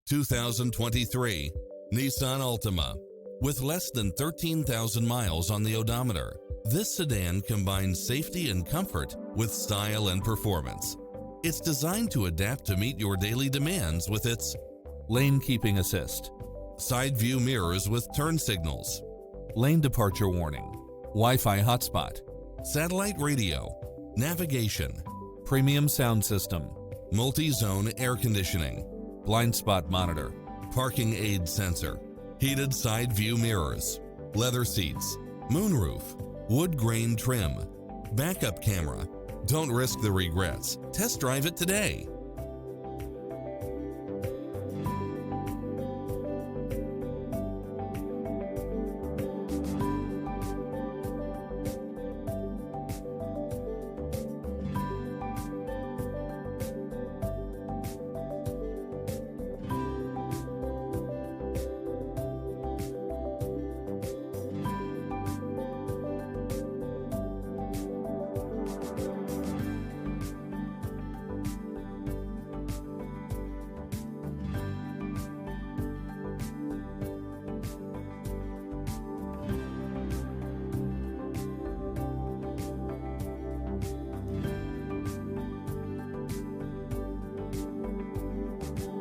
2023 Nissan Altima. With less than 13,000 miles on the odometer, this sedan combines safety and comfort with style and performance. It's designed to adapt to meet your daily demands with its lane keeping assist, side view mirrors with turn signals, lane departure warning, Wi-Fi hotspot, satellite radio, navigation, premium sound system, multi-zone air conditioning, blind spot monitor, parking aid sensor, heated side view mirrors, leather seats, moonroof, wood grain trim, backup camera. Don't risk the regrets. Test drive it today.